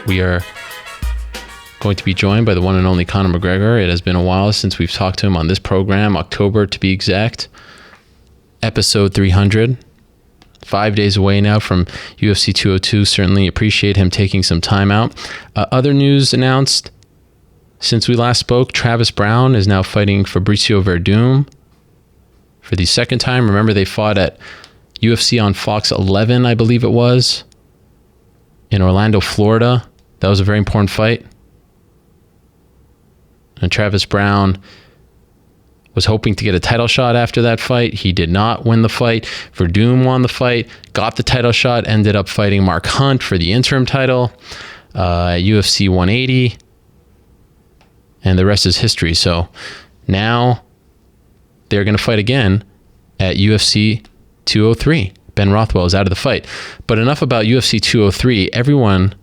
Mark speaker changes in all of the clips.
Speaker 1: we are going to be joined by the one and only Conor McGregor. It has been a while since we've talked to him on this program, October to be exact. Episode 300. 5 days away now from UFC 202. Certainly appreciate him taking some time out. Other news announced since we last spoke, Travis Browne is now fighting Fabricio Verdum for the second time. Remember, they fought at UFC on Fox 11, I believe it was, in Orlando, Florida. That was a very important fight. And Travis Browne was hoping to get a title shot after that fight. He did not win the fight. Verdum won the fight, got the title shot, ended up fighting Mark Hunt for the interim title at UFC 180. And the rest is history. So now they're going to fight again at UFC 203. Ben Rothwell is out of the fight. But enough about UFC 203. Everyone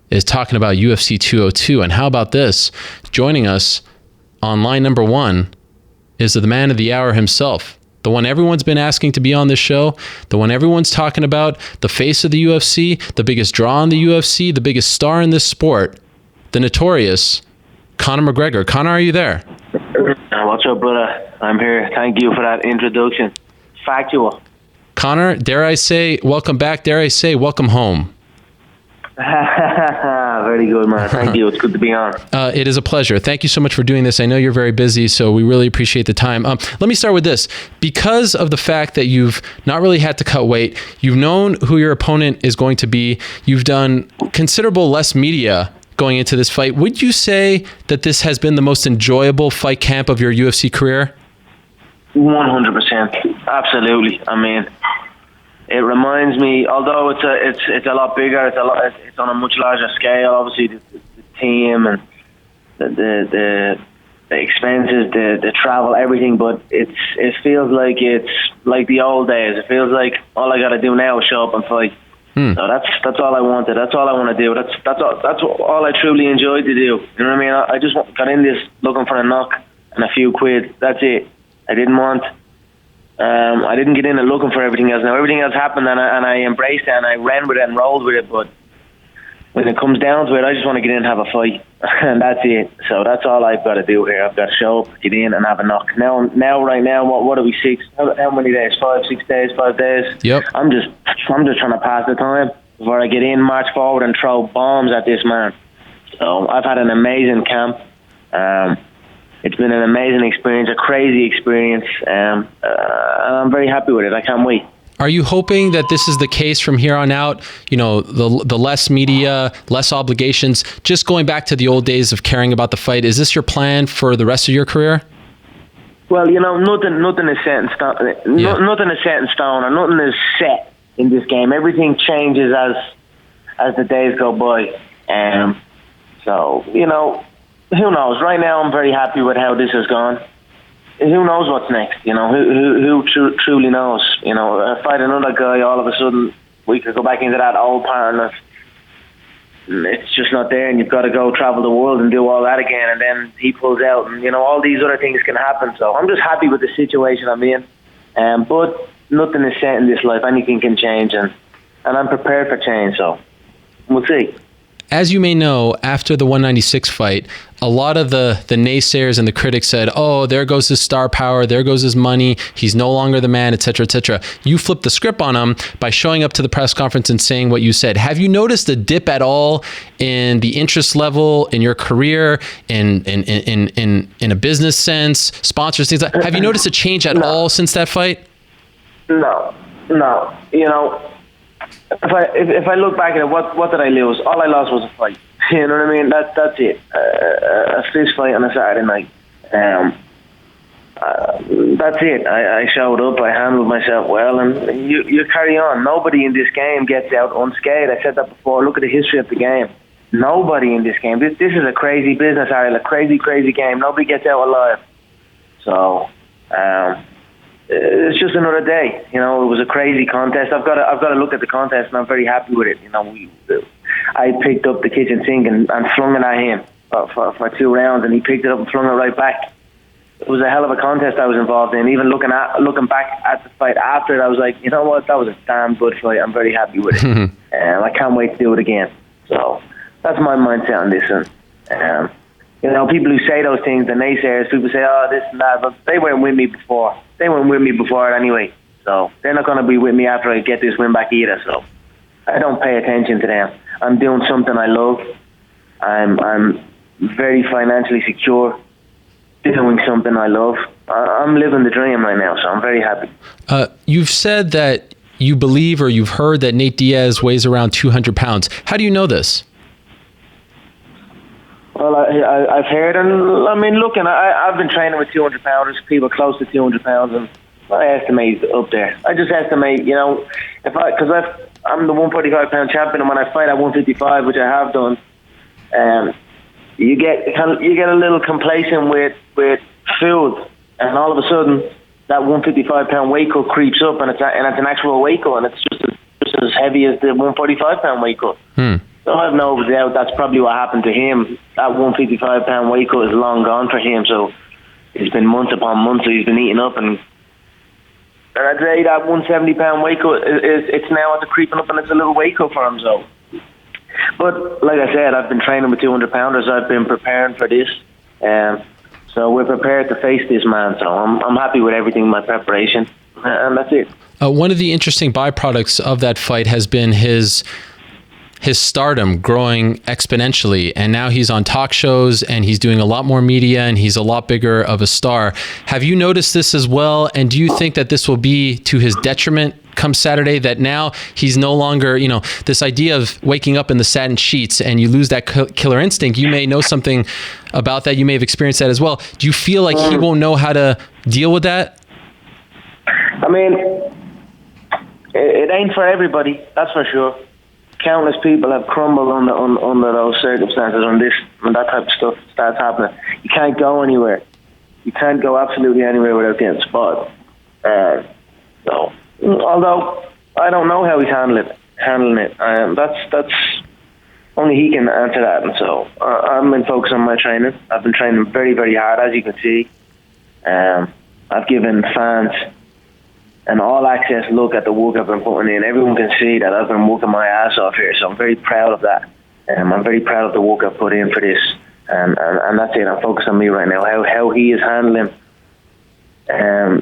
Speaker 1: is talking about UFC 202. And how about this? Joining us on line number one is the man of the hour himself. The one everyone's been asking to be on this show. The one everyone's talking about. The face of the UFC. The biggest draw in the UFC. The biggest star in this sport. The notorious Conor McGregor. Conor, are you there?
Speaker 2: What's up, brother? I'm here. Thank you for that introduction. Factual.
Speaker 1: Conor, dare I say, welcome back. Dare I say, welcome home.
Speaker 2: Very good, man. Thank you. It's good to be on.
Speaker 1: It is a pleasure. Thank you so much for doing this. I know you're very busy, so we really appreciate the time. Let me start with this. Because of the fact that you've not really had to cut weight, you've known who your opponent is going to be, you've done considerable less media going into this fight. Would you say that this has been the most enjoyable fight camp of your UFC career?
Speaker 2: 100%. Absolutely. I mean, it reminds me, although it's a lot bigger, it's on a much larger scale. Obviously, the team and the expenses, the travel, everything. But it feels like it's like the old days. It feels like all I got to do now is show up and fight. So that's all I wanted. That's all I want to do. That's all I truly enjoyed to do. You know what I mean? I just got in this looking for a knock and a few quid. That's it. I didn't get in and looking for everything else. Now everything else happened and I embraced it and I ran with it and rolled with it. But when it comes down to it, I just want to get in and have a fight, and that's it. So that's all I've got to do here. I've got to show up, get in, and have a knock. Right now, what are we? 6? How many days? 5, 6 days? 5 days?
Speaker 1: Yep.
Speaker 2: I'm just trying to pass the time before I get in, march forward, and throw bombs at this man. So I've had an amazing camp. It's been an amazing experience, a crazy experience, and I'm very happy with it. I can't wait.
Speaker 1: Are you hoping that this is the case from here on out? You know, the less media, less obligations, just going back to the old days of caring about the fight. Is this your plan for the rest of your career?
Speaker 2: Well, you know, nothing is set in stone. Nothing is set in stone, or nothing is set in this game. Everything changes as the days go by. So, you know, who knows? Right now, I'm very happy with how this has gone. Who knows what's next? You know, who truly knows? You know, if I fight another guy, all of a sudden we could go back into that old pattern of it's just not there, and you've got to go travel the world and do all that again, and then he pulls out, and you know, all these other things can happen. So I'm just happy with the situation I'm in, but nothing is set in this life. Anything can change, and I'm prepared for change. So we'll see.
Speaker 1: As you may know, after the 196 fight, a lot of the naysayers and the critics said, oh, there goes his star power, there goes his money, he's no longer the man, etc., etc. You flipped the script on him by showing up to the press conference and saying what you said. Have you noticed a dip at all in the interest level in your career, in a business sense, sponsors, things like that? Have you noticed a change at all since that fight?
Speaker 2: No. You know, if I look back at it, what did I lose? All I lost was a fight. You know what I mean? That's it. A fist fight on a Saturday night. That's it. I showed up. I handled myself well, and you carry on. Nobody in this game gets out unscathed. I said that before. Look at the history of the game. Nobody in this game. This is a crazy business, Ariel. A crazy game. Nobody gets out alive. So. It's just another day. You know, it was a crazy contest. I've got to look at the contest, and I'm very happy with it. You know, I picked up the kitchen sink and flung it at him for 2 rounds, and he picked it up and flung it right back. It was a hell of a contest I was involved in. Even looking back at the fight after it, I was like, you know what, that was a damn good fight. I'm very happy with it. I can't wait to do it again. So That's my mindset on this one. You know, people who say those things, the naysayers, people say, oh, this and that, but they weren't with me before. They weren't with me before it anyway. So they're not going to be with me after I get this win back either. So I don't pay attention to them. I'm doing something I love. I'm very financially secure, doing something I love. I'm living the dream right now, so I'm very happy.
Speaker 1: You've said that you believe, or you've heard, that Nate Diaz weighs around 200 pounds. How do you know this?
Speaker 2: Well, I've heard, and I mean, looking, I've been training with 200 pounders, people close to 200 pounds, and I estimate up there. I just estimate, you know, because I'm the 145 pound champion, and when I fight at 155, which I have done, you get a little complacent with food, and all of a sudden that 155 pound weight cut creeps up, and it's an actual weight cut, and it's just as heavy as the 145 pound weight cut. So I have no doubt that's probably what happened to him. That 155 pound weight cut is long gone for him, so it's been months upon months, so he's been eating up, and I'd say that 170 pound weight cut it's now creeping up, and it's a little weight cut for him. So, but like I said, I've been training with 200 pounders. I've been preparing for this, so we're prepared to face this man. So I'm happy with everything, my preparation, and that's it.
Speaker 1: One of the interesting byproducts of that fight has been his stardom growing exponentially, and now he's on talk shows and he's doing a lot more media and he's a lot bigger of a star. Have you noticed this as well? And do you think that this will be to his detriment come Saturday, that now he's no longer, you know, this idea of waking up in the satin sheets and you lose that killer instinct? You may know something about that. You may have experienced that as well. Do you feel like he won't know how to deal with that?
Speaker 2: I mean, it ain't for everybody, that's for sure. Countless people have crumbled under those circumstances when that type of stuff starts happening. You can't go anywhere. You can't go absolutely anywhere without getting spotted. So, although I don't know how he's handling it. That's only he can answer that. And so I've been focused on my training. I've been training very, very hard, as you can see. I've given fans an all-access look at the work I've been putting in. Everyone can see that I've been working my ass off here, so I'm very proud of that. I'm very proud of the work I've put in for this, and that's it. I'm focused on me right now. How he is handling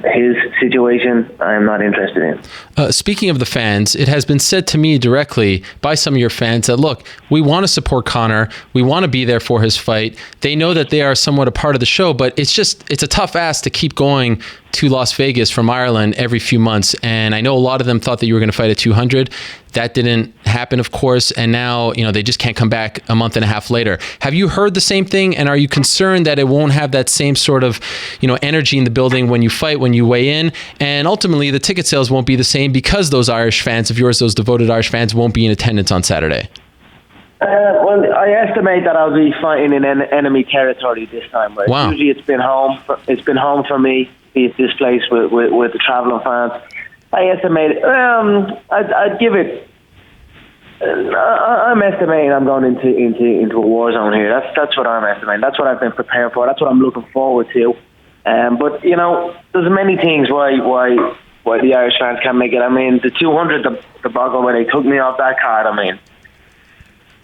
Speaker 2: his situation, I'm not interested in.
Speaker 1: Speaking of the fans, it has been said to me directly by some of your fans that, look, we want to support Conor. We want to be there for his fight. They know that they are somewhat a part of the show, but it's a tough ask to keep going to Las Vegas from Ireland every few months. And I know a lot of them thought that you were going to fight at 200. That didn't happen, of course. And now, you know, they just can't come back a month and a half later. Have you heard the same thing? And are you concerned that it won't have that same sort of, you know, energy in the building when you fight, when you weigh in? And ultimately, the ticket sales won't be the same because those Irish fans of yours, those devoted Irish fans, won't be in attendance on Saturday.
Speaker 2: Well, I estimate that I'll be fighting in enemy territory this time. Right?
Speaker 1: Wow.
Speaker 2: Usually it's been home. It's been home for me. Be it this place with the traveling fans. I estimate. I'd give it. I'm estimating I'm going into a war zone here. That's what I'm estimating. That's what I've been preparing for. That's what I'm looking forward to. But you know, there's many things why the Irish fans can't make it. I mean, the 200 debacle where they took me off that card. I mean,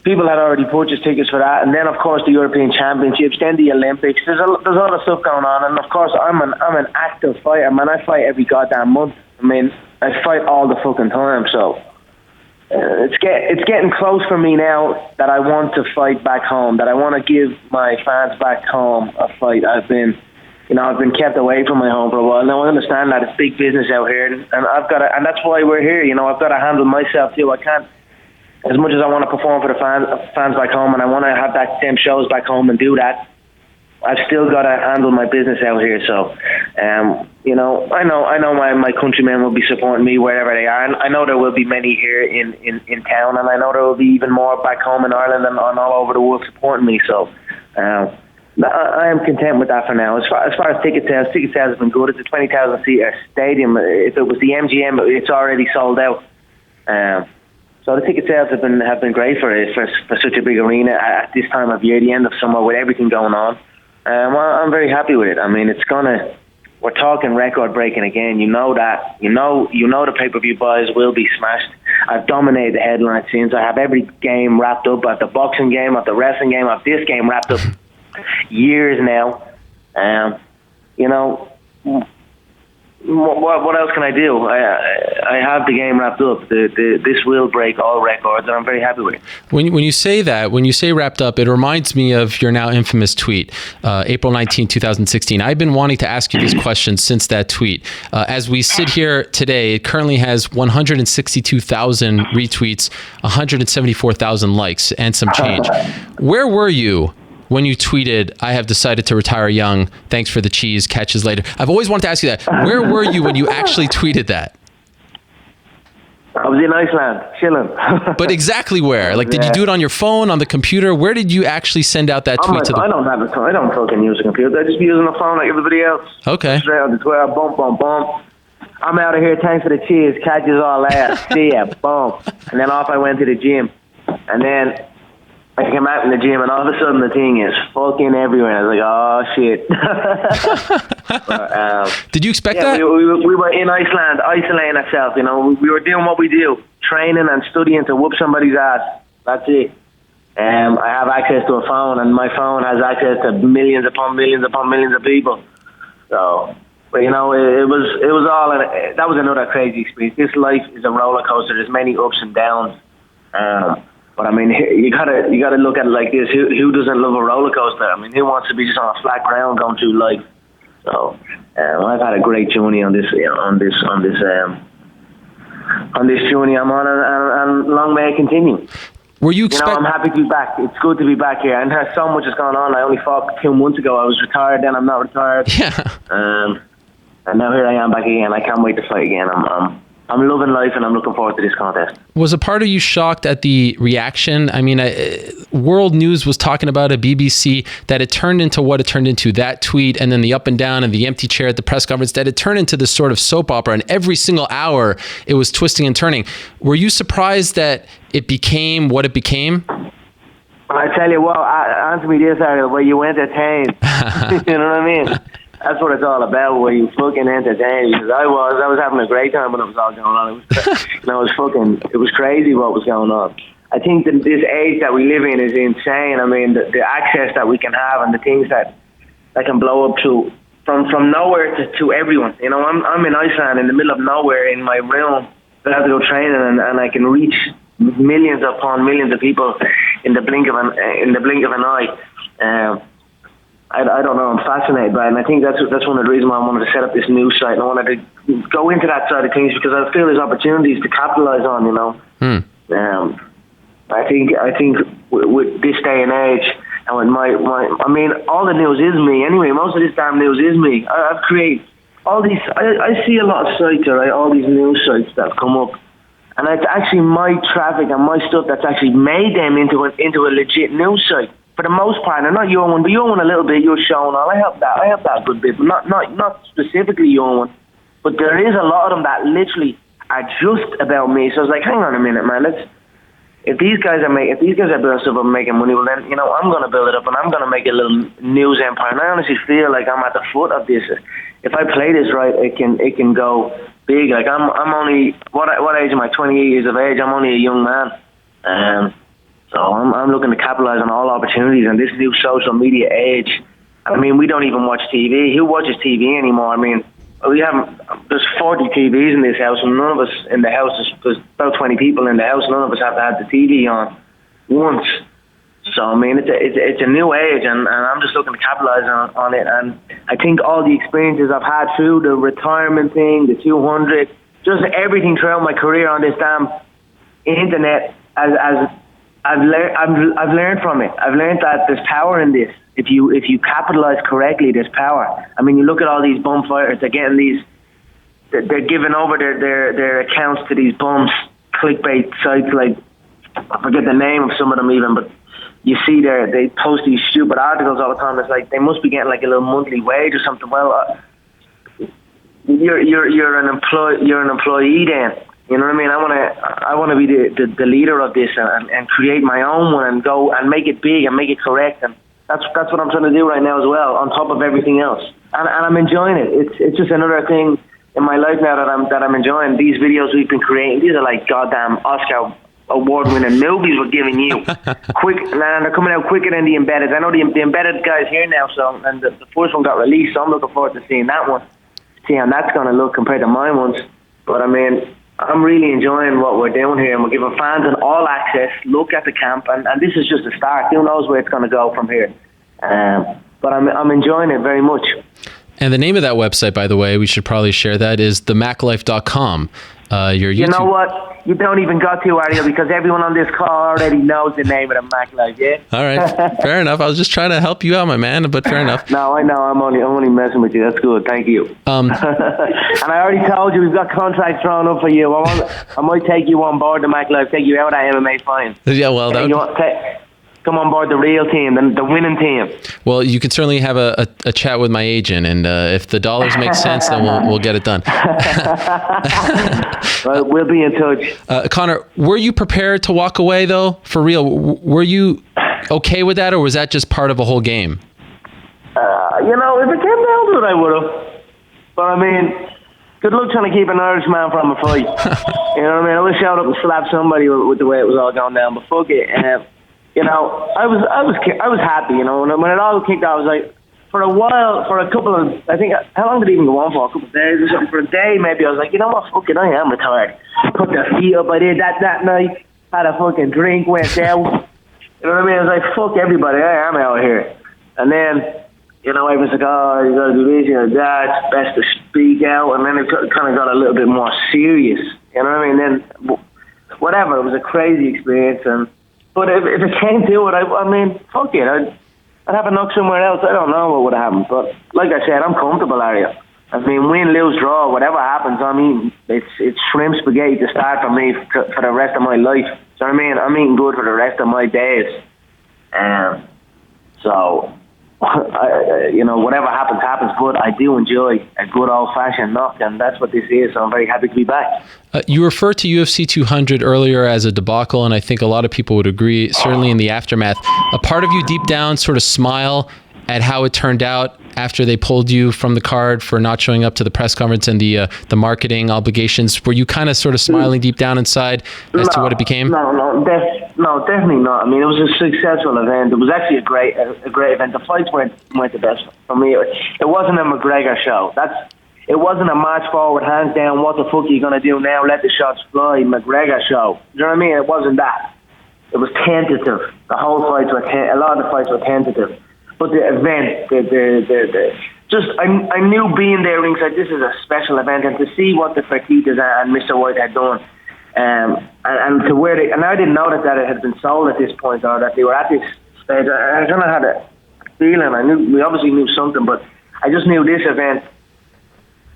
Speaker 2: people had already purchased tickets for that, and then of course the European Championships, then the Olympics. There's a lot of stuff going on, and of course I'm an active fighter, man. I fight every goddamn month. I mean, I fight all the fucking time. So it's getting close for me now that I want to fight back home. That I want to give my fans back home a fight. I've been kept away from my home for a while. Now I understand that it's big business out here, and and that's why we're here. You know, I've got to handle myself too. I can't. As much as I want to perform for the fans back home, and I want to have that same shows back home and do that, I've still got to handle my business out here. So, you know, I know my countrymen will be supporting me wherever they are, and I know there will be many here in town, and I know there will be even more back home in Ireland and all over the world supporting me. So, I am content with that for now. As far as ticket sales have been good. It's a 20,000 seat stadium. If it was the MGM, it's already sold out. So the ticket sales have been great for such a big arena at this time of year, the end of summer, with everything going on. I'm very happy with it. I mean, we're talking record breaking again. You know that. You know the pay-per-view buys will be smashed. I've dominated the headline scenes. I have every game wrapped up. I have the boxing game, I have the wrestling game, I have this game wrapped up years now. You know, what else can I do? I have the game wrapped up. This will break all records, and I'm very happy with it.
Speaker 1: When you say that, when you say wrapped up, it reminds me of your now infamous tweet, April 19, 2016. I've been wanting to ask you this question since that tweet. As we sit here today, it currently has 162,000 retweets, 174,000 likes, and some change. Where were you when you tweeted, "I have decided to retire young. Thanks for the cheese. Catches later"? I've always wanted to ask you that. Where were you when you actually tweeted that?
Speaker 2: I was in Iceland, chilling.
Speaker 1: But exactly where? Like, did you do it on your phone, on the computer? Where did you actually send out that tweet to the...
Speaker 2: I don't have a phone. I don't fucking use a computer. I just be using the phone like everybody else.
Speaker 1: Okay.
Speaker 2: Straight on the Twitter, boom, boom, boom. I'm out of here. Thanks for the cheese. Catches all ass. See ya. Boom. And then off I went to the gym. And then I came out in the gym, and all of a sudden the thing is fucking everywhere. I was like, oh, shit. But,
Speaker 1: did you expect that?
Speaker 2: We were in Iceland, isolating ourselves. You know, we were doing what we do, training and studying to whoop somebody's ass. That's it. I have access to a phone, and my phone has access to millions upon millions upon millions of people. So, but you know, it was all. That was another crazy experience. This life is a roller coaster. There's many ups and downs. But I mean, you gotta look at it like this. Who doesn't love a roller coaster? I mean, who wants to be just on a flat ground going through life? So I've had a great journey on this journey I'm on, and long may it continue.
Speaker 1: Were you
Speaker 2: I'm happy to be back. It's good to be back here, and there's so much has gone on. I only fought 2 months ago. I was retired, then I'm not retired.
Speaker 1: Yeah.
Speaker 2: And now here I am back again. I can't wait to fight again. I'm loving life, and I'm looking forward to this contest.
Speaker 1: Was a part of you shocked at the reaction? I mean, World News was talking about it, BBC, that it turned into what it turned into, that tweet, and then the up and down and the empty chair at the press conference, that it turned into this sort of soap opera, and every single hour it was twisting and turning. Were you surprised that it became what it became?
Speaker 2: I tell you what, answer me this, Ariel, where you entertained. You know what I mean? That's what it's all about, where you fucking entertain. Because I was having a great time when it was all going on. It was crazy what was going on. I think that this age that we live in is insane. I mean, the access that we can have and the things that can blow up to from nowhere to everyone. You know, I'm in Iceland in the middle of nowhere in my room. I have to go training, and I can reach millions upon millions of people in the blink of an eye. I don't know. I'm fascinated by it, and I think that's one of the reasons why I wanted to set up this news site. And I wanted to go into that side of things because I feel there's opportunities to capitalize on. You know, I think with this day and age, and with I mean, all the news is me anyway. Most of this damn news is me. I've created all these. I see a lot of sites, right? All these news sites that come up, and it's actually my traffic and my stuff that's actually made them into a legit news site. For the most part, and not your one, but your one a little bit, your show and all. I help that a good bit, but not specifically your one. But there is a lot of them that literally are just about me. So I was like, hang on a minute, man. If these guys are building stuff up and making money, well then, you know, I'm gonna build it up and I'm gonna make a little news empire. And I honestly feel like I'm at the foot of this. If I play this right, it can go big. Like I'm only what age am I? 28 years of age. I'm only a young man. So I'm looking to capitalize on all opportunities in this new social media age. I mean, we don't even watch TV. Who watches TV anymore? I mean, there's 40 TVs in this house, and none of us in the house, there's about 20 people in the house, none of us have to have the TV on once. So, I mean, it's a new age, and I'm just looking to capitalize on it. And I think all the experiences I've had through the retirement thing, the 200, just everything throughout my career on this damn internet, I've learned from it. I've learned that there's power in this. If you capitalize correctly, there's power. I mean, you look at all these bum fighters. They're getting they're giving over their accounts to these bums, clickbait sites. Like, I forget the name of some of them even, but you see they post these stupid articles all the time. It's like they must be getting like a little monthly wage or something. Well, you're an employee then. You know what I mean? I want to be the leader of this and create my own one and go and make it big and make it correct, and that's what I'm trying to do right now as well, on top of everything else. And I'm enjoying it. It's just another thing in my life now that I'm enjoying. These videos we've been creating, these are like goddamn Oscar award-winning movies we're giving you. Quick, and they're coming out quicker than the Embedded. I know the Embedded guy's here now, so and the first one got released, so I'm looking forward to seeing that one. See how that's going to look compared to my ones. But I mean, I'm really enjoying what we're doing here, and we're giving fans an all-access look at the camp, and this is just a start. Who knows where it's going to go from here? But I'm enjoying it very much.
Speaker 1: And the name of that website, by the way, we should probably share that, is themaclife.com. Your YouTube.
Speaker 2: You know what? You don't even got to, Ariel, because everyone on this call already knows the name of the Mac Life, yeah?
Speaker 1: All right. Fair enough. I was just trying to help you out, my man, but fair enough.
Speaker 2: No, I know. I'm only messing with you. That's good. Thank you. And I already told you we've got contracts drawn up for you. I might take you on board the Mac Life, take you out of that MMA fight.
Speaker 1: Yeah, well,
Speaker 2: come on board the real team, the winning team.
Speaker 1: Well, you can certainly have a chat with my agent, and if the dollars make sense, then we'll get it done.
Speaker 2: Well, we'll be in touch.
Speaker 1: Conor, were you prepared to walk away, though? For real? Were you okay with that, or was that just part of a whole game?
Speaker 2: If it came down to it, I would have. But I mean, good luck trying to keep an Irishman from a fight. You know what I mean? I would have showed up and slapped somebody with the way it was all going down, but fuck it. I was happy, when it all kicked off. I was like, for a while, for a couple of, I think, how long did it even go on for? A couple of days or something? For a day, maybe, I was like, you know what, fuck it, I am retired. Put the feet up, I did that night, had a fucking drink, went out. You know what I mean? I was like, fuck everybody, I am out here. And then, everyone's like, oh, you gotta do this, you gotta do that, it's best to speak out. And then it kind of got a little bit more serious. You know what I mean? Then, whatever, it was a crazy experience, but if it came to it, I mean, fuck it. I'd have a knock somewhere else. I don't know what would have happened. But like I said, I'm comfortable, Ariel. I mean, win, lose, draw, whatever happens, I mean, it's shrimp spaghetti to start for me for the rest of my life. So I mean, I'm eating good for the rest of my days. So, whatever happens, but I do enjoy a good old-fashioned knock, and that's what this is, so I'm very happy to be back.
Speaker 1: You referred to UFC 200 earlier as a debacle, and I think a lot of people would agree, certainly in the aftermath. A part of you deep down sort of smile at how it turned out after they pulled you from the card for not showing up to the press conference and the marketing obligations. Were you kind of sort of smiling deep down inside as to what it became?
Speaker 2: No, definitely not. I mean, it was a successful event. It was actually a great event. The fights weren't the best for me. It wasn't a McGregor show. It wasn't a march forward, hands down, what the fuck are you going to do now, let the shots fly, McGregor show. You know what I mean? It wasn't that. It was tentative. A lot of the fights were tentative. But the event, I knew being there ringside, this is a special event, and to see what the Fertitas and Mr. White had done, and to where and I didn't know that it had been sold at this point, or that they were at this stage. I kind of had a feeling. We obviously knew something, but I just knew this event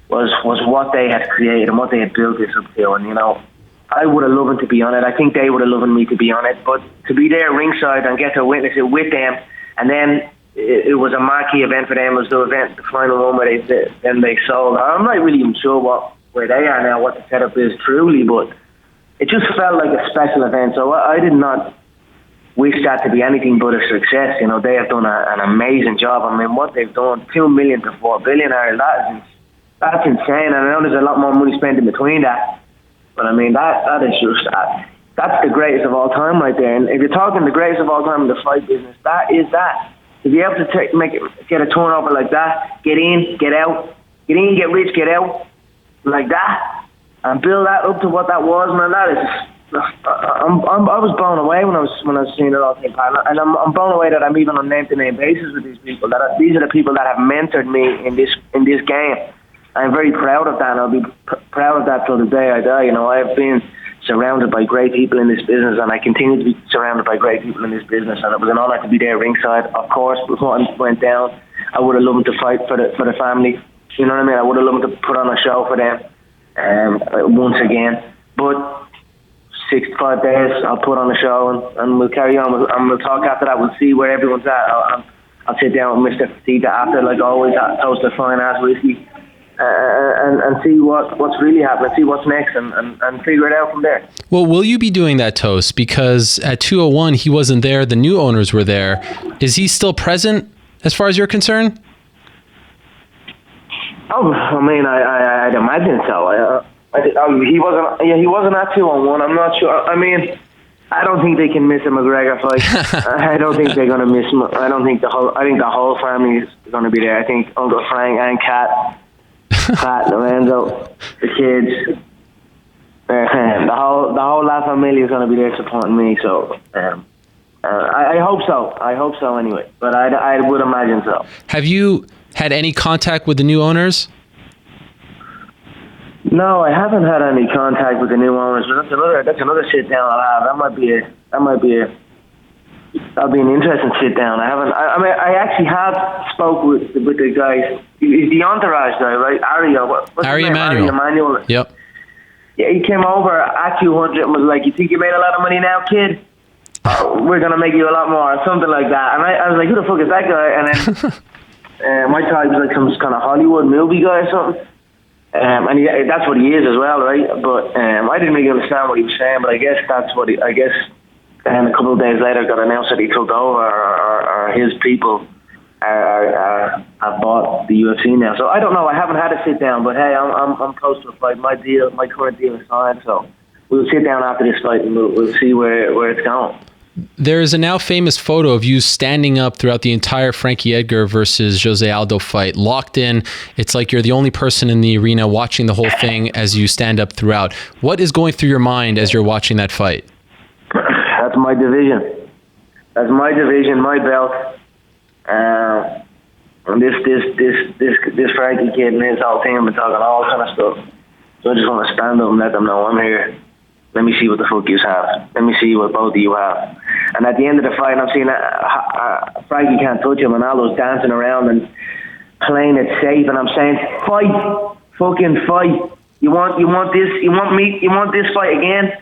Speaker 2: was what they had created and what they had built this up to, and I would have loved to be on it. I think they would have loved me to be on it, but to be there ringside and get to witness it with them, and then it was a marquee event for them. It was the final one where they sold. I'm not really even sure where they are now, what the setup is truly, but it just felt like a special event. So I did not wish that to be anything but a success. They have done an amazing job. I mean, what they've done, 2 million to 4 billion, that's insane. And I know there's a lot more money spent in between that. But I mean, that is just that's the greatest of all time right there. And if you're talking the greatest of all time in the fight business, that is that. To be able to get a turnover like that, get in, get out, get in, get rich, get out, like that, and build that up to what that was, man. That is, I was blown away when I was seeing it all take part, and I'm blown away that I'm even on name-to-name basis with these people. These are the people that have mentored me in this game. I'm very proud of that, and I'll be proud of that till the day I die. I've been surrounded by great people in this business, and I continue to be surrounded by great people in this business, and it was an honor to be there ringside. Of course, before it went down, I would have loved to fight for the family. You know what I mean? I would have loved to put on a show for them once again. But 65 days, I'll put on a show, and we'll carry on. And we'll talk after that. We'll see where everyone's at. I'll sit down with Mr. Fertitta after, like always, toast a fine-ass whiskey. And see what's really happening, see what's next, and figure it out from there.
Speaker 1: Well, will you be doing that toast? Because at 201, he wasn't there. The new owners were there. Is he still present as far as you're concerned?
Speaker 2: Oh, I mean, I'd imagine so. He wasn't at 2-1. I'm not sure. I mean, I don't think they can miss a McGregor fight. I don't think they're going to miss. I think the whole family is going to be there. I think Uncle Frank and Pat, Lorenzo, the kids, the whole La Familia is going to be there supporting me. So I hope so. I hope so anyway. But I would imagine so.
Speaker 1: Have you had any contact with the new owners?
Speaker 2: No, I haven't had any contact with the new owners. But that's another sit down I'll have. That'll be an interesting sit down. I actually have spoke with the guys. He's the entourage guy, right? Ari Emanuel.
Speaker 1: Yep.
Speaker 2: Yeah, he came over at 200 and was like, "You think you made a lot of money now, kid? We're gonna make you a lot more," or something like that. And I was like, "Who the fuck is that guy?" And then my thought he was like some kind of Hollywood movie guy or something. And that's what he is as well, right? But I didn't really understand what he was saying. But I guess that's what I guess. And a couple of days later, got announced that he took over, or his people have bought the UFC now. So I don't know. I haven't had a sit down, but hey, I'm close to a fight. My current deal is signed. So we'll sit down after this fight and we'll see where it's going.
Speaker 1: There is a now famous photo of you standing up throughout the entire Frankie Edgar versus Jose Aldo fight, locked in. It's like you're the only person in the arena watching the whole thing as you stand up throughout. What is going through your mind as you're watching that fight?
Speaker 2: That's my division. That's my division, my belt. And this Frankie kid and his whole team been talking all kind of stuff. So I just want to stand up and let them know I'm here. Let me see what the fuck you have. Let me see what both of you have. And at the end of the fight, I'm seeing Frankie can't touch him, and Aldo's dancing around and playing it safe. And I'm saying, fight, fucking fight. You want this fight again?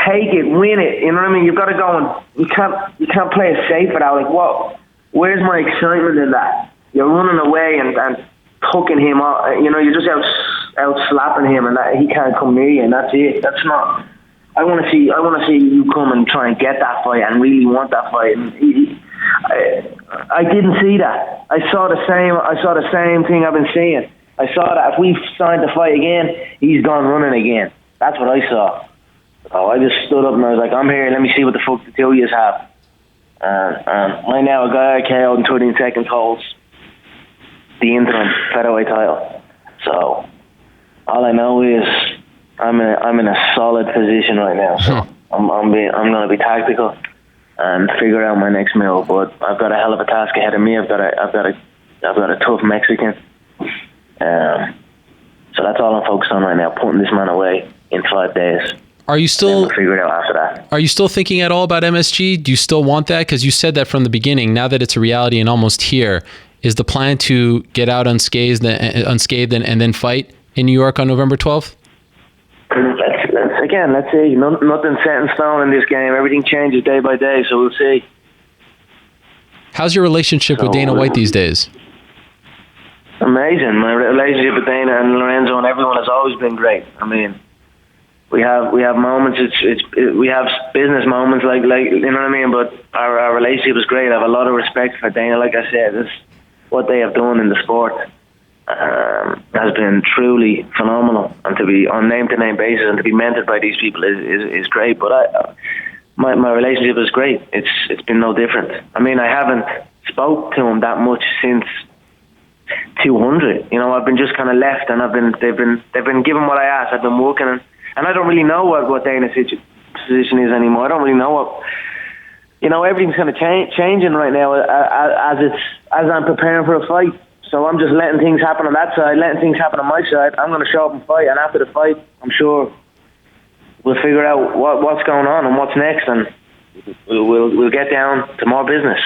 Speaker 2: Take it, win it. You know what I mean? You've got to go and you can't play it safe without like, what? Where's my excitement in that? You're running away and hooking him up. You know, you're just out slapping him, and that he can't come near you, and that's it. That's not. I want to see you come and try and get that fight and really want that fight. And I didn't see that. I saw the same thing I've been seeing. I saw that if we signed the fight again, he's gone running again. That's what I saw. So I just stood up and I was like, I'm here. Let me see what the fuck the two of you have. Right now, a guy I KO'd in 13 seconds holds the interim featherweight title. So all I know is I'm in a solid position right now. So I'm going to be tactical and figure out my next move. But I've got a hell of a task ahead of me. I've got a tough Mexican. So that's all I'm focused on right now, putting this man away in 5 days.
Speaker 1: Are you still
Speaker 2: figure it out after that?
Speaker 1: Are you still thinking at all about MSG? Do you still want that? Because you said that from the beginning. Now that it's a reality and almost here, is the plan to get out unscathed and then fight in New York on November 12th?
Speaker 2: Let's see. Nothing's set in stone in this game. Everything changes day by day, so we'll see.
Speaker 1: How's your relationship with Dana White these days?
Speaker 2: Amazing. My relationship with Dana and Lorenzo and everyone has always been great. I mean, we have moments. We have business moments, like you know what I mean. But our relationship is great. I have a lot of respect for Dana. Like I said, this what they have done in the sport has been truly phenomenal. And to be on name-to-name basis and to be mentored by these people is great. But my relationship is great. It's been no different. I mean, I haven't spoke to him that much since 200. You know, I've been just kind of left, and they've been given what I asked. I've been working, and I don't really know what Dana's position is anymore. I don't really know what. You know, everything's kind of changing right now as I'm preparing for a fight. So I'm just letting things happen on that side, letting things happen on my side. I'm going to show up and fight, and after the fight, I'm sure we'll figure out what's going on and what's next, and we'll get down to more business.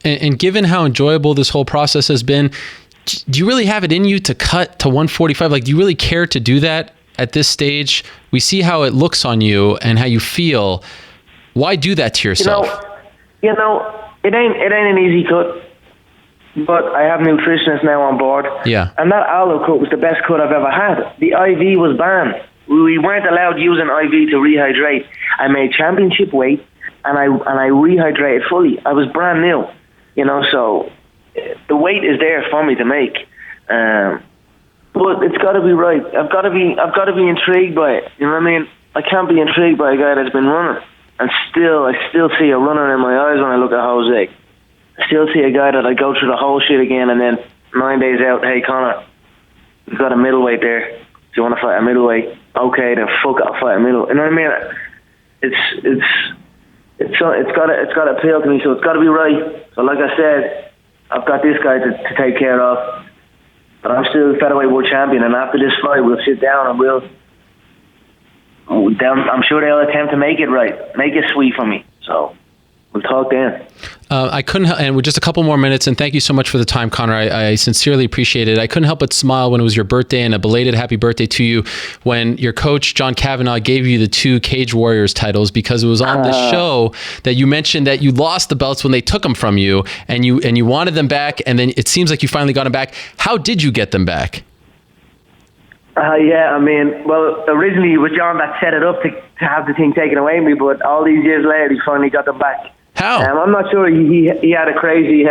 Speaker 1: And given how enjoyable this whole process has been, do you really have it in you to cut to 145? Like, do you really care to do that at this stage? We see how it looks on you and how you feel. Why do that to yourself?
Speaker 2: You know, it ain't an easy cut. But I have nutritionists now on board. Yeah. And that Aldo cut was the best cut I've ever had. The IV was banned. We weren't allowed using IV to rehydrate. I made championship weight, and I rehydrated fully. I was brand new, you know. So the weight is there for me to make. But it's got to be right. I've got to be intrigued by it. You know what I mean? I can't be intrigued by a guy that's been running, and I still see a runner in my eyes when I look at Jose. I still see a guy that I go through the whole shit again, and then 9 days out, hey Conor, you've got a middleweight there. Do you want to fight a middleweight? Okay, then fuck it, I'll fight a middleweight. You know what I mean? It's got to appeal to me, so it's got to be right. So like I said, I've got this guy to take care of, but I'm still featherweight world champion. And after this fight, we'll sit down and I'm sure they'll attempt to make it right, make it sweet for me. So we'll talk then.
Speaker 1: I couldn't, and with just a couple more minutes, and thank you so much for the time, Conor. I sincerely appreciate it. I couldn't help but smile when it was your birthday, and a belated happy birthday to you when your coach, John Kavanagh, gave you the 2 Cage Warriors titles, because it was on the show that you mentioned that you lost the belts when they took them from you, and you wanted them back, and then it seems like you finally got them back. How did you get them back?
Speaker 2: Yeah, I mean, well, originally it was John that set it up to have the thing taken away from me, but all these years later, he finally got them back.
Speaker 1: How?
Speaker 2: I'm not sure. He had a crazy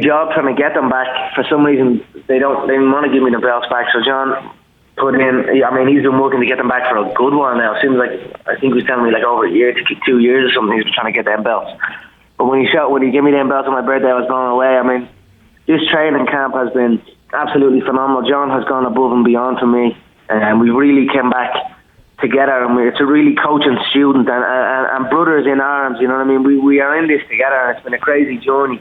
Speaker 2: job trying to get them back. For some reason, they didn't want to give me the belts back. So John put in. I mean, he's been working to get them back for a good while now. It seems like, I think he was telling me like over a year to 2 years or something. He was trying to get them belts. But when he gave me them belts on my birthday, I was blown away. I mean, this training camp has been absolutely phenomenal. John has gone above and beyond for me, and we really came back together, and it's a really coach and student and brothers in arms. You know what I mean? We are in this together, and it's been a crazy journey.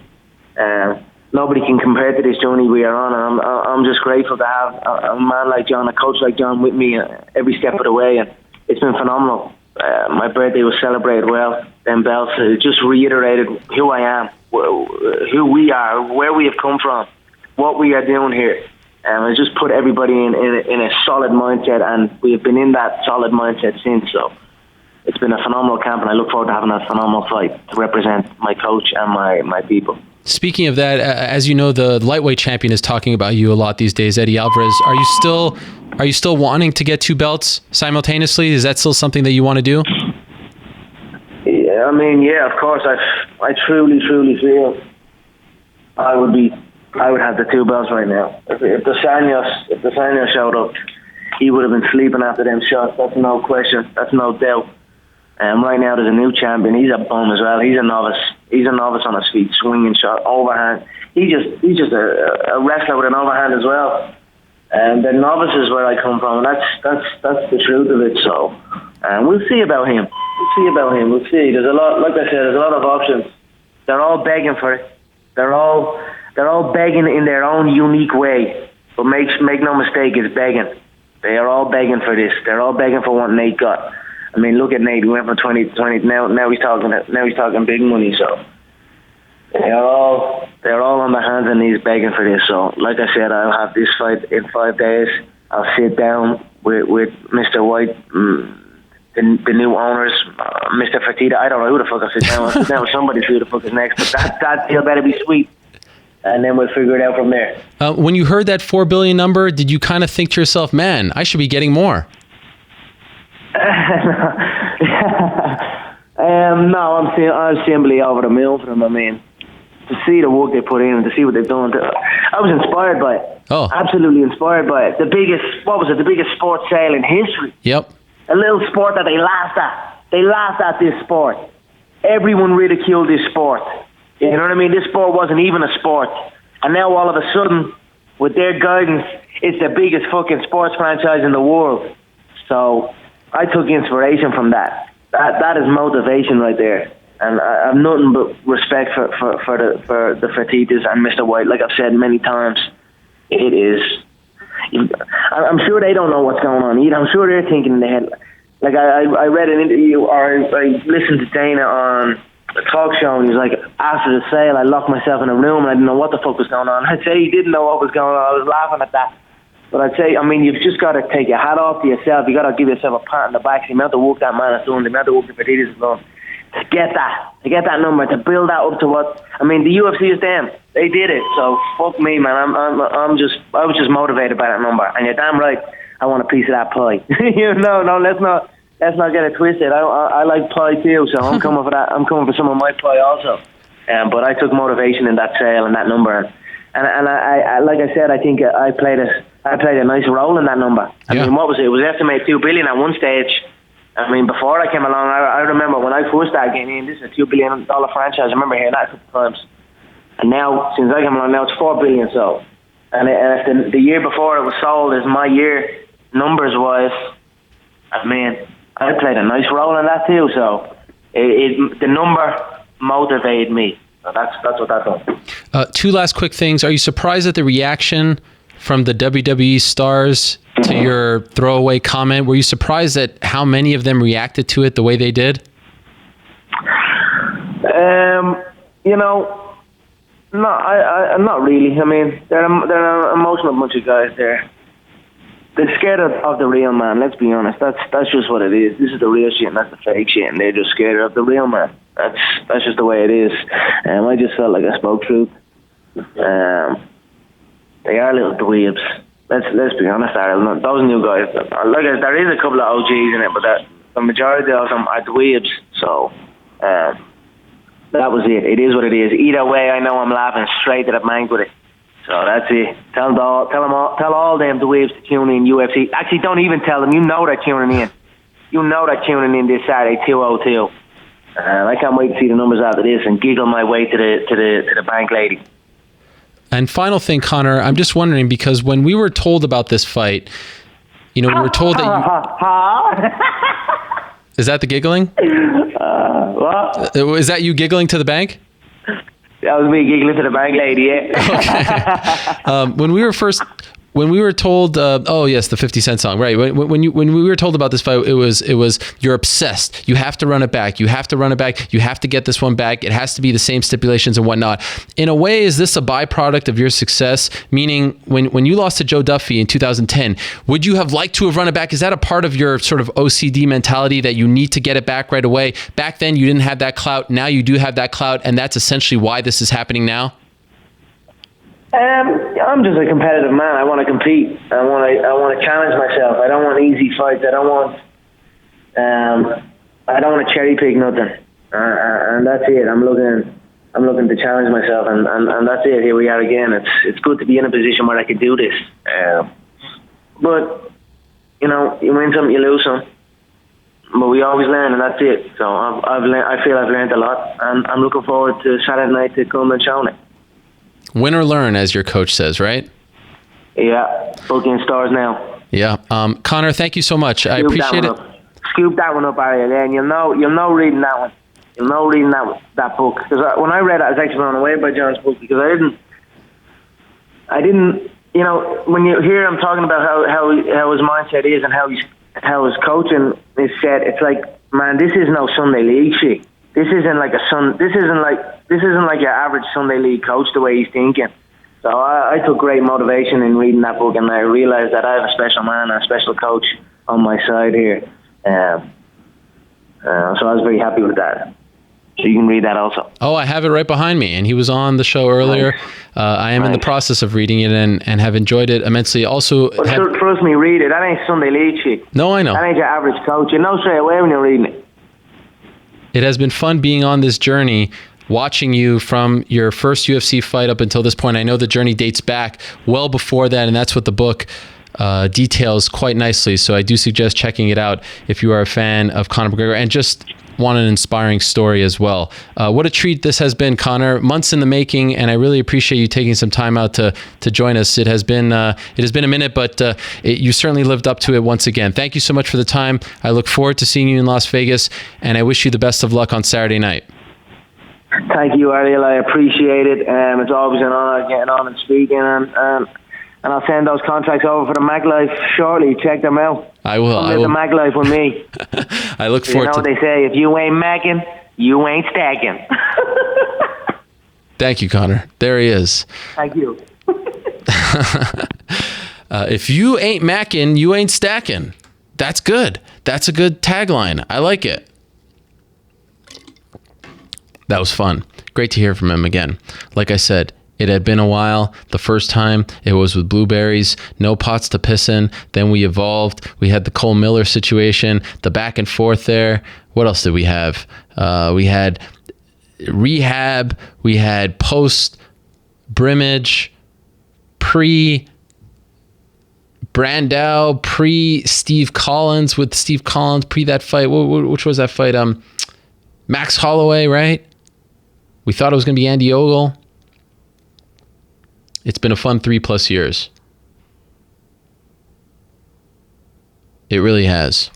Speaker 2: Nobody can compare to this journey we are on, and I'm just grateful to have a man like John, a coach like John with me every step of the way, and it's been phenomenal. My birthday was celebrated well. Them belts just reiterated who I am, who we are, where we have come from, what we are doing here. It's just put everybody in a solid mindset, and we have been in that solid mindset since. So it's been a phenomenal camp, and I look forward to having a phenomenal fight to represent my coach and my people. Speaking
Speaker 1: of that, as you know, the lightweight champion is talking about you a lot these days, Eddie Alvarez. Are you still wanting to get 2 belts simultaneously? Is that still something that you want to do?
Speaker 2: Yeah, I mean, yeah, of course. I truly feel I would have the 2 belts right now. If the Sanya showed up, he would have been sleeping after them shots. That's no question. That's no doubt. Right now there's a new champion. He's a bum as well. He's a novice. He's a novice on his feet, swinging shot, overhand. He's just a wrestler with an overhand as well. And the novice is where I come from. That's the truth of it. So we'll see about him. We'll see. There's a lot. Like I said, there's a lot of options. They're all begging for it. They're all begging in their own unique way. But make no mistake, it's begging. They are all begging for this. They're all begging for what Nate got. I mean, look at Nate. We went from 20 to 20. Now he's talking big money. So they're all on their hands and knees begging for this. So, like I said, I'll have this fight in 5 days. I'll sit down with Mr. White, the new owners, Mr. Fertitta. I don't know who the fuck I'll sit down with. I'll sit down with somebody to see who the fuck is next. But that deal better be sweet. And then we'll figure it out from there.
Speaker 1: When you heard that $4 billion number, did you kind of think to yourself, man, I should be getting more?
Speaker 2: No, I'm simply over the moon for them. I mean, to see the work they put in and to see what they've done, I was inspired by it.
Speaker 1: Oh,
Speaker 2: absolutely inspired by it. The biggest sports sale in history.
Speaker 1: Yep.
Speaker 2: A little sport that they laughed at. They laughed at this sport. Everyone ridiculed this sport. You know what I mean? This sport wasn't even a sport. And now all of a sudden, with their guidance, it's the biggest fucking sports franchise in the world. So I took inspiration from that. That is motivation right there. And I have nothing but respect for the Fertittas and Mr. White. Like I've said many times, it is. I'm sure they don't know what's going on either. I'm sure they're thinking in their head. Like I read an interview, or I listened to Dana on a talk show, and he's like, after the sale, I locked myself in a room and I didn't know what the fuck was going on. I'd say he didn't know what was going on. I was laughing at that. But I'd say, I mean, you've just got to take your hat off to yourself. You got to give yourself a pat on the back. The amount of work that man has done, the amount of work the Fertittas has done, to get that number, to build that up to what, I mean, the UFC is them. They did it. So fuck me, man. I was just motivated by that number. And you're damn right, I want a piece of that pie. No, let's not get it twisted. I like pie too, so I'm coming for that. I'm coming for some of my pie also. But I took motivation in that sale and that number. And I like I said, I think I played a nice role in that number. I mean, what was it? It was estimated $2 billion at one stage. I mean, before I came along, I remember when I first started getting in, this is a $2 billion franchise. I remember hearing that a couple of times. And now, since I came along, now it's $4 billion sold. And if the year before it was sold as my year, numbers-wise, I mean, I played a nice role in that too. So the number motivated me. So that's what that does.
Speaker 1: Two last quick things. Are you surprised at the reaction from the WWE stars to your throwaway comment? Were you surprised at how many of them reacted to it the way they did?
Speaker 2: No, I'm not really. I mean, they're an emotional bunch of guys there. They're scared of the real man, let's be honest. That's just what it is. This is the real shit and that's the fake shit, and they're just scared of the real man. That's just the way it is. I just felt like I spoke truth. They are little dweebs. Let's be honest, Aaron. Those new guys, there is a couple of OGs in it, but the majority of them are dweebs. So that was it. It is what it is. Either way, I know I'm laughing straight to the bank with it. So that's it. Tell all them dweebs to tune in UFC. Actually, don't even tell them. You know they're tuning in. You know they're tuning in this Saturday, 2:02. I can't wait to see the numbers after this and giggle my way to the bank lady.
Speaker 1: And final thing, Conor, I'm just wondering, because when we were told about this fight, we were told that Is that the giggling?
Speaker 2: What?
Speaker 1: Is that you giggling to the bank?
Speaker 2: That was me giggling to the bank lady, yeah.
Speaker 1: Okay. When we were told, the 50 Cent song, right? When we were told about this fight, it was you're obsessed. You have to run it back. You have to run it back. You have to get this one back. It has to be the same stipulations and whatnot. In a way, is this a byproduct of your success? Meaning, when you lost to Joe Duffy in 2010, would you have liked to have run it back? Is that a part of your sort of OCD mentality that you need to get it back right away? Back then, you didn't have that clout. Now you do have that clout, and that's essentially why this is happening now?
Speaker 2: I'm just a competitive man. I want to compete. I want to challenge myself. I don't want easy fights. I don't want to cherry pick nothing. And that's it. I'm looking to challenge myself, and that's it. Here we are again. It's good to be in a position where I could do this. But you win some, you lose some. But we always learn, and that's it. So I feel I've learned a lot, and I'm looking forward to Saturday night to come and show it.
Speaker 1: Win or learn, as your coach says, right?
Speaker 2: Yeah, booking stars now.
Speaker 1: Yeah, Conor, thank you so much. I appreciate it.
Speaker 2: Scoop that one up, Ariel, and you'll know reading that one. You'll know reading that book, because when I read it, I was actually blown away by John's book, because I didn't. When you hear him talking about how his mindset is and how his coaching is set, it's like, man, this is no Sunday League shit. This isn't like your average Sunday League coach, the way he's thinking. So I took great motivation in reading that book, and I realized that I have a special man and a special coach on my side here. So I was very happy with that. So you can read that also.
Speaker 1: Oh, I have it right behind me, and he was on the show earlier. Nice. I am in the process of reading it and have enjoyed it immensely. Also,
Speaker 2: trust me, read it. That ain't Sunday League shit.
Speaker 1: No, I know.
Speaker 2: That ain't your average coach. You know straight away when you're reading it.
Speaker 1: It has been fun being on this journey, watching you from your first UFC fight up until this point. I know the journey dates back well before that, and that's what the book details quite nicely. So I do suggest checking it out if you are a fan of Conor McGregor and just want an inspiring story as well. What a treat this has been, Conor. Months in the making, and I really appreciate you taking some time out to join us. It has been a minute, but you certainly lived up to it once again. Thank you so much for the time. I look forward to seeing you in Las Vegas, and I wish you the best of luck on Saturday night.
Speaker 2: Thank you, Ariel. I appreciate it. It's always an honor getting on and speaking, and I'll send those contracts over for the Mag Life shortly. Check them out.
Speaker 1: I will.
Speaker 2: The Mag Life with me.
Speaker 1: I look forward to it.
Speaker 2: You know what they say, if you ain't macking, you ain't stacking.
Speaker 1: Thank you, Conor. There he is.
Speaker 2: Thank you.
Speaker 1: If you ain't macking, you ain't stacking. That's good. That's a good tagline. I like it. That was fun. Great to hear from him again. Like I said, it had been a while. The first time it was with blueberries, no pots to piss in. Then we evolved. We had the Cole Miller situation, the back and forth there. What else did we have? We had rehab. We had post Brimage. pre Brandao, pre Steve Collins, with Steve Collins, pre that fight. Which was that fight? Max Holloway, right? We thought it was going to be Andy Ogle. It's been a fun 3+ years. It really has.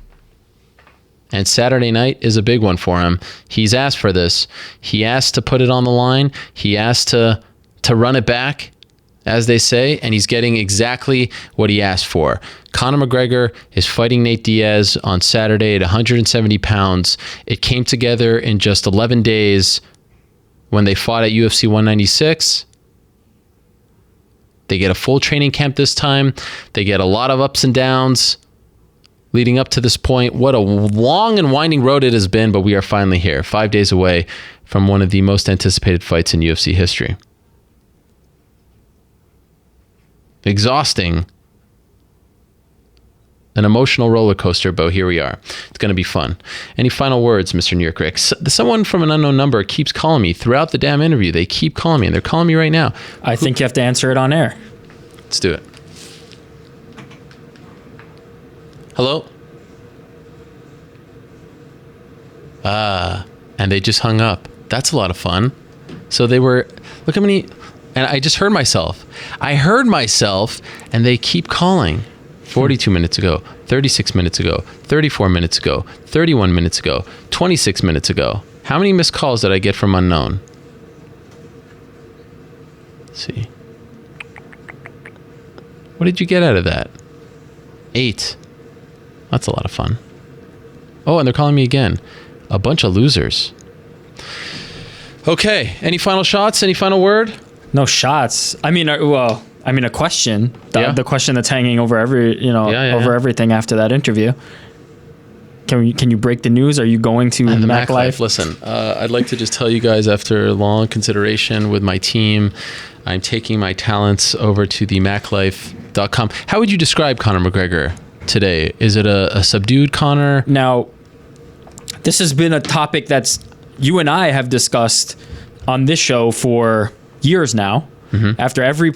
Speaker 1: And Saturday night is a big one for him. He's asked for this. He asked to put it on the line. He asked to run it back, as they say, and he's getting exactly what he asked for. Conor McGregor is fighting Nate Diaz on Saturday at 170 pounds. It came together in just 11 days when they fought at UFC 196. They get a full training camp this time. They get a lot of ups and downs leading up to this point. What a long and winding road it has been, but we are finally here, 5 days away from one of the most anticipated fights in UFC history. Exhausting. An emotional roller coaster, but here we are. It's going to be fun. Any final words, Mr. New York Rick? Someone from an unknown number keeps calling me throughout the damn interview. They keep calling me, and they're calling me right now.
Speaker 3: I think you have to answer it on air.
Speaker 1: Let's do it. Hello? And they just hung up. That's a lot of fun. So they were, look how many, and I just heard myself. And they keep calling. 42 minutes ago, 36 minutes ago, 34 minutes ago, 31 minutes ago, 26 minutes ago. How many missed calls did I get from unknown? Let's see. What did you get out of that? 8. That's a lot of fun. Oh, and they're calling me again. A bunch of losers. Okay. Any final shots? Any final word?
Speaker 3: No shots. I mean, a question. The question that's hanging over everything after that interview. Can you break the news? Are you going to Mac Life?
Speaker 1: Listen, I'd like to just tell you guys, after long consideration with my team, I'm taking my talents over to the MacLife.com. How would you describe Conor McGregor today? Is it a subdued Conor?
Speaker 3: Now, this has been a topic that's you and I have discussed on this show for years now. Mm-hmm. After every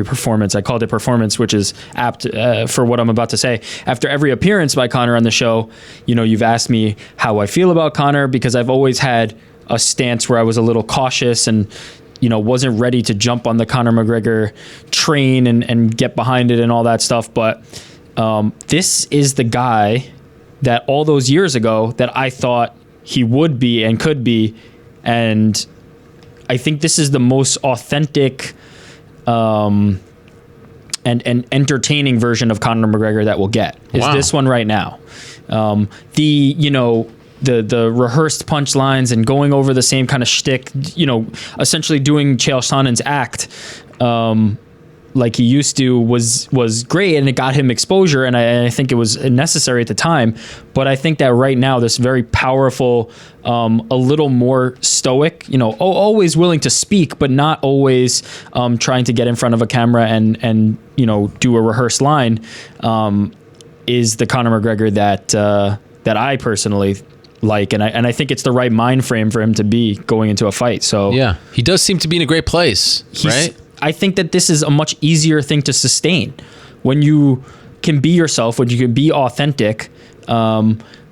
Speaker 3: performance, I called it performance, which is apt for what I'm about to say. After every appearance by Conor on the show, you've asked me how I feel about Conor, because I've always had a stance where I was a little cautious and wasn't ready to jump on the Conor McGregor train and get behind it and all that stuff. But this is the guy that all those years ago that I thought he would be and could be, and I think this is the most authentic and entertaining version of Conor McGregor that we'll get. Is this one right now. The rehearsed punchlines and going over the same kind of shtick, essentially doing Chael Sonnen's act like he used to was great, and it got him exposure, and I think it was necessary at the time. But I think that right now, this very powerful, a little more stoic, always willing to speak, but not always trying to get in front of a camera and do a rehearsed line, is the Conor McGregor that I personally like, and I think it's the right mind frame for him to be going into a fight. So
Speaker 1: yeah, he does seem to be in a great place, right?
Speaker 3: I think that this is a much easier thing to sustain when you can be yourself, when you can be authentic.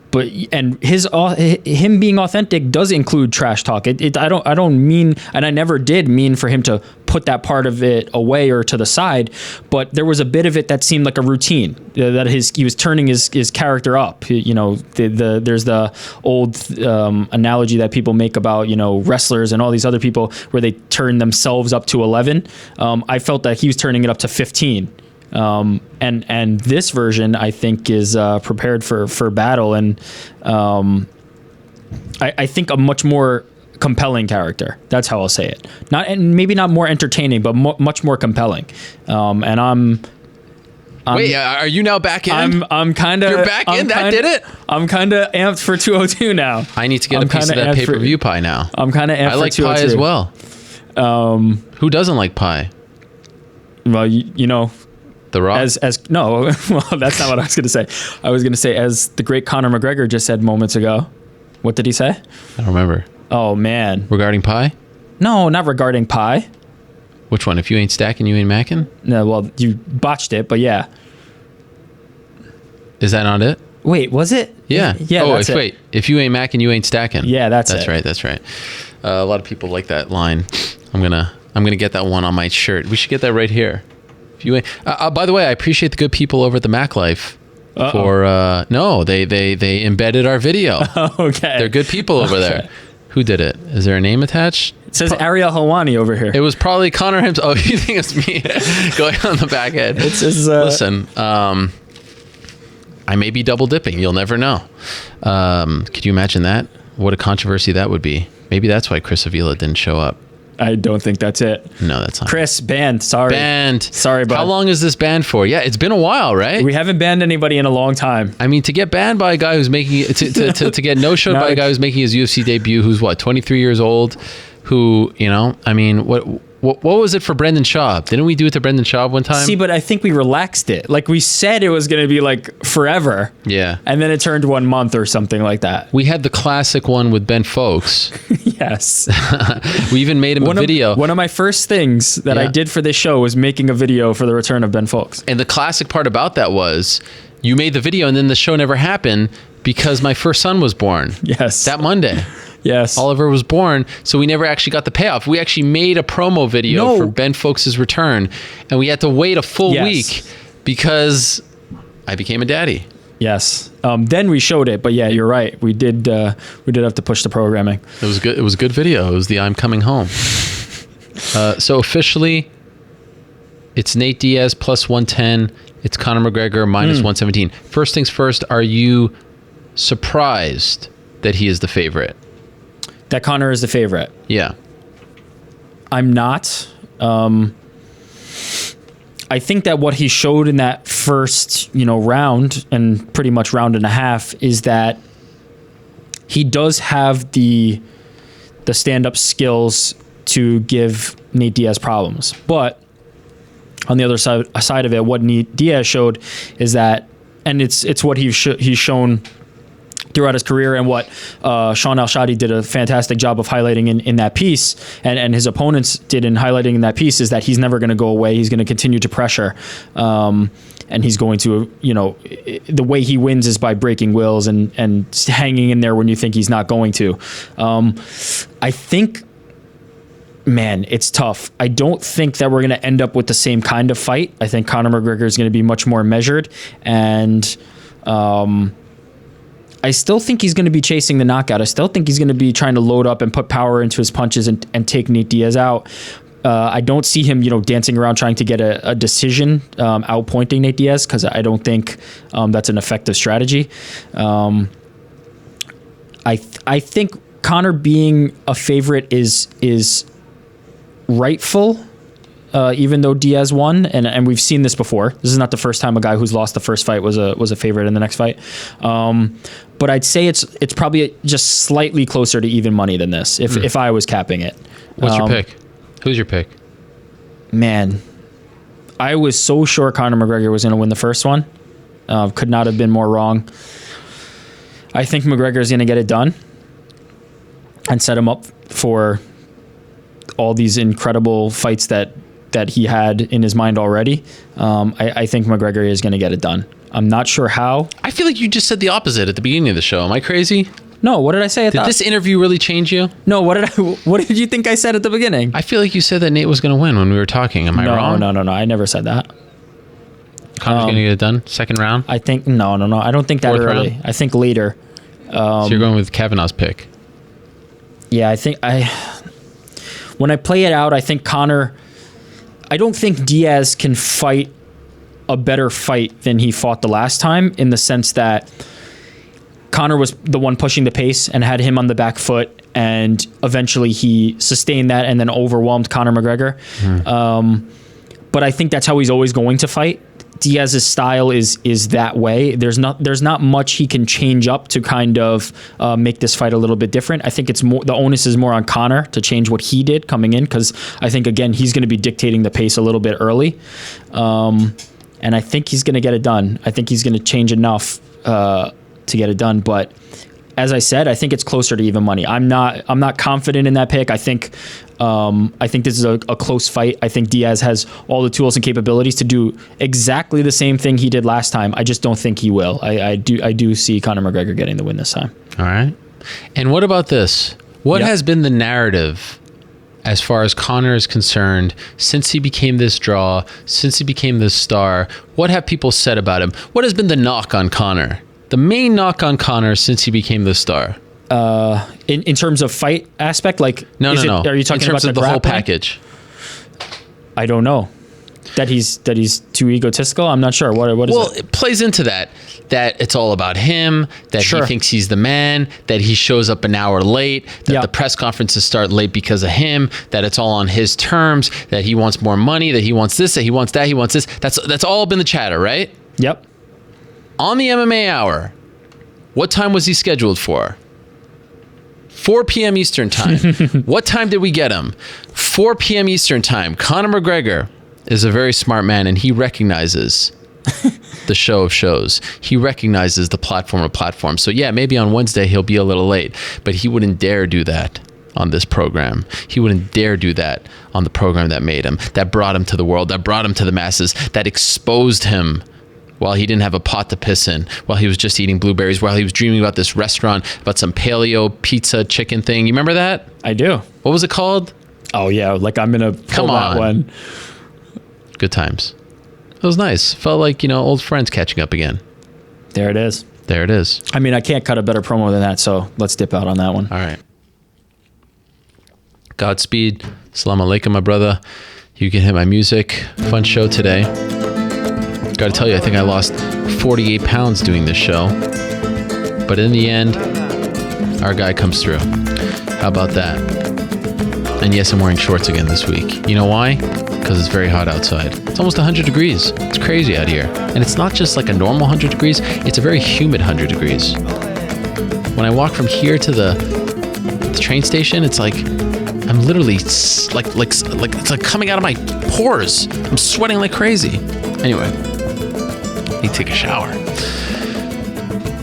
Speaker 3: But him being authentic does include trash talk. I don't mean, and I never did mean for him to put that part of it away or to the side. But there was a bit of it that seemed like a routine, that he was turning his character up. There's the old analogy that people make about wrestlers and all these other people where they turn themselves up to 11. I felt that he was turning it up to 15. And this version, I think, is prepared for battle, and I think a much more compelling character. That's how I'll say it. Maybe not more entertaining, but much more compelling. And I'm
Speaker 1: wait, are you now back in?
Speaker 3: I'm kind of.
Speaker 1: You're back in. That did it.
Speaker 3: I'm kind of amped for 202 now.
Speaker 1: I need to get a piece of that pay-per-view pie now.
Speaker 3: I'm kind of amped.
Speaker 1: I like
Speaker 3: for
Speaker 1: pie as well. Who doesn't like pie?
Speaker 3: Well,
Speaker 1: The Rock?
Speaker 3: No, well, that's not what I was going to say. I was going to say, as the great Conor McGregor just said moments ago. What did he say?
Speaker 1: I don't remember.
Speaker 3: Oh, man.
Speaker 1: Regarding pie?
Speaker 3: No, not regarding pie.
Speaker 1: Which one? If you ain't stacking, you ain't macking?
Speaker 3: No, well, you botched it, but yeah.
Speaker 1: Is that not it?
Speaker 3: Wait, was it?
Speaker 1: Yeah.
Speaker 3: Yeah.
Speaker 1: Oh,
Speaker 3: that's
Speaker 1: wait. If you ain't macking, you ain't stacking.
Speaker 3: Yeah, that's
Speaker 1: it. That's right. A lot of people like that line. I'm gonna get that one on my shirt. We should get that right here. If you ain't. By the way, I appreciate the good people over at the Mac Life. No, they embedded our video.
Speaker 3: Okay.
Speaker 1: They're good people over there. Who did it? Is there a name attached?
Speaker 3: It says Ariel Hawani over here.
Speaker 1: It was probably Conor himself. Oh, you think it's me going on the back end? Listen, I may be double dipping. You'll never know. Could you imagine that? What a controversy that would be. Maybe that's why Chris Avila didn't show up.
Speaker 3: I don't think that's it.
Speaker 1: No, that's not.
Speaker 3: Chris, banned. Sorry.
Speaker 1: Banned.
Speaker 3: Sorry, bud.
Speaker 1: How long is this banned for? Yeah, it's been a while, right?
Speaker 3: We haven't banned anybody in a long time.
Speaker 1: I mean, to get banned by a guy who's making to get no-showed by a guy who's making his UFC debut, who's what, 23 years old, who, I mean, what was it for Brendan Schaub? Didn't we do it to Brendan Schaub one time?
Speaker 3: See, but I think we relaxed it. Like we said it was going to be like forever.
Speaker 1: Yeah.
Speaker 3: And then it turned 1 month or something like that.
Speaker 1: We had the classic one with Ben Folks.
Speaker 3: Yes.
Speaker 1: We even made him a video.
Speaker 3: One of my first things that I did for this show was making a video for the return of Ben Folks.
Speaker 1: And the classic part about that was you made the video and then the show never happened because my first son was born.
Speaker 3: Yes.
Speaker 1: That Monday.
Speaker 3: Yes.
Speaker 1: Oliver was born, so we never actually got the payoff. We actually made a promo video for Ben Folks' return, and we had to wait a full week because I became a daddy.
Speaker 3: Yes. Then we showed it, but yeah, you're right. We did have to push the programming.
Speaker 1: It was good. It was a good video. It was the I'm coming home. So officially, it's Nate Diaz plus 110. It's Conor McGregor minus 117. First things first, are you surprised that he is the favorite?
Speaker 3: That Conor is the favorite?
Speaker 1: Yeah.
Speaker 3: I'm not. I think that what he showed in that first, round and pretty much round and a half is that he does have the stand-up skills to give Nate Diaz problems. But on the other side of it, what Nate Diaz showed is that, and it's what he's shown throughout his career, and what Sean Al-Shadi did a fantastic job of highlighting in that piece, and his opponents did in highlighting in that piece, is that he's never going to go away. He's going to continue to pressure, and he's going to, the way he wins is by breaking wills and hanging in there when you think he's not going to. I think, man, it's tough. I don't think that we're going to end up with the same kind of fight. I think Conor McGregor is going to be much more measured, and I still think he's going to be chasing the knockout. I still think he's going to be trying to load up and put power into his punches and take Nate Diaz out. I don't see him, dancing around trying to get a decision, outpointing Nate Diaz, because I don't think that's an effective strategy. I think Conor being a favorite is rightful, even though Diaz won, and we've seen this before. This is not the first time a guy who's lost the first fight was a favorite in the next fight. But I'd say it's probably just slightly closer to even money than this if I was capping it.
Speaker 1: What's your pick? Who's your pick?
Speaker 3: Man, I was so sure Conor McGregor was going to win the first one. Could not have been more wrong. I think McGregor is going to get it done and set him up for all these incredible fights that he had in his mind already. I think McGregor is going to get it done. I'm not sure how.
Speaker 1: I feel like you just said the opposite at the beginning of the show. Am I crazy?
Speaker 3: No, what did I say?
Speaker 1: Did this interview really change you?
Speaker 3: No, what did you think I said at the beginning?
Speaker 1: I feel like you said that Nate was going to win when we were talking. Am I wrong?
Speaker 3: No. I never said that.
Speaker 1: Conor's going to get it done? Second round?
Speaker 3: I think, no. I don't think that
Speaker 1: Fourth
Speaker 3: early.
Speaker 1: round?
Speaker 3: I think later.
Speaker 1: So you're going with Kavanaugh's pick?
Speaker 3: Yeah, when I play it out, I think Conor, I don't think Diaz can fight a better fight than he fought the last time, in the sense that Conor was the one pushing the pace and had him on the back foot, and eventually he sustained that and then overwhelmed Conor McGregor. But I think that's how he's always going to fight. Diaz's style is that way. There's not much he can change up to kind of make this fight a little bit different. I think it's more, the onus is more on Conor to change what he did coming in, because I think, again, he's going to be dictating the pace a little bit early, and I think he's going to get it done. I think he's going to change enough to get it done, but as I said, I think it's closer to even money. I'm not confident in that pick. I think this is a close fight. I think Diaz has all the tools and capabilities to do exactly the same thing he did last time. I just don't think he will. I do see Conor McGregor getting the win this time.
Speaker 1: All right. And what about this? What has been the narrative as far as Conor is concerned since he became this draw, since he became this star? What have people said about him? What has been the knock on Conor? The main knock on Conor since he became the star?
Speaker 3: In terms of fight aspect, like
Speaker 1: no.
Speaker 3: Are you talking
Speaker 1: in terms
Speaker 3: about
Speaker 1: of the whole package?
Speaker 3: I don't know. That he's too egotistical. I'm not sure. What is it?
Speaker 1: Well, it plays into that it's all about him, that he thinks he's the man, that he shows up an hour late, that the press conferences start late because of him, that it's all on his terms, that he wants more money, that he wants this, that he wants that, he wants this. That's all been the chatter, right?
Speaker 3: Yep.
Speaker 1: On the MMA Hour, what time was he scheduled for? 4 p.m. Eastern time. What time did we get him? 4 p.m. Eastern time. Conor McGregor is a very smart man, and he recognizes the show of shows. He recognizes the platform of platforms. So yeah, maybe on Wednesday he'll be a little late, but he wouldn't dare do that on this program. He wouldn't dare do that on the program that made him, that brought him to the world, that brought him to the masses, that exposed him while he didn't have a pot to piss in, while he was just eating blueberries, while he was dreaming about this restaurant, about some paleo pizza chicken thing. You remember that?
Speaker 3: I do.
Speaker 1: What was it called?
Speaker 3: Oh yeah, like I'm gonna pull that one.
Speaker 1: Good times. It was nice. Felt like, old friends catching up again.
Speaker 3: There it is.
Speaker 1: There it is.
Speaker 3: I mean, I can't cut a better promo than that, so let's dip out on that one.
Speaker 1: All right. Godspeed. Assalamu alaikum, my brother. You can hit my music. Fun show today. Got to tell you, I think I lost 48 pounds doing this show. But in the end, our guy comes through. How about that? And yes, I'm wearing shorts again this week. You know why? Because it's very hot outside. It's almost 100 degrees. It's crazy out here. And it's not just like a normal 100 degrees. It's a very humid 100 degrees. When I walk from here to the train station, it's like I'm literally it's like coming out of my pores. I'm sweating like crazy. Anyway, I need to take a shower.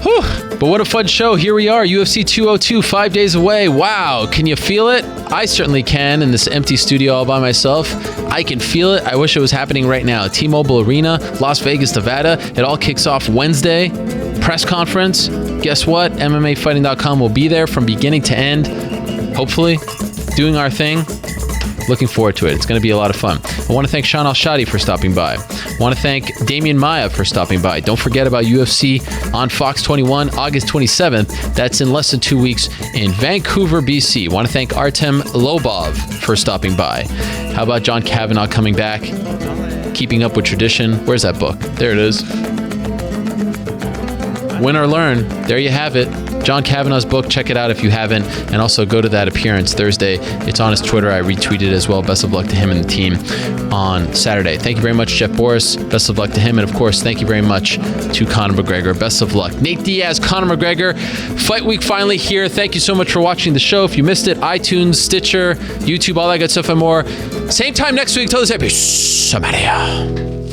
Speaker 1: Whew. But what a fun show. Here we are, UFC 202, 5 days away. Wow, can you feel it? I certainly can in this empty studio all by myself. I can feel it. I wish it was happening right now. T-Mobile Arena, Las Vegas, Nevada. It all kicks off Wednesday. Press conference. Guess what? MMAfighting.com will be there from beginning to end. Hopefully, doing our thing. Looking forward to it. It's going to be a lot of fun. I want to thank Sean Al-Shadi for stopping by. I want to thank Damian Maia for stopping by. Don't forget about UFC on Fox 21, August 27th. That's in less than 2 weeks in Vancouver, BC. I want to thank Artem Lobov for stopping by. How about John Kavanagh coming back? Keeping up with tradition. Where's that book? There it is. Win or learn. There you have it. John Kavanagh's book. Check it out if you haven't. And also go to that appearance Thursday. It's on his Twitter. I retweeted as well. Best of luck to him and the team on Saturday. Thank you very much, Jeff Boris. Best of luck to him. And of course, thank you very much to Conor McGregor. Best of luck. Nate Diaz, Conor McGregor. Fight week finally here. Thank you so much for watching the show. If you missed it, iTunes, Stitcher, YouTube, all that good stuff and more. Same time next week. Till this episode. Somalia.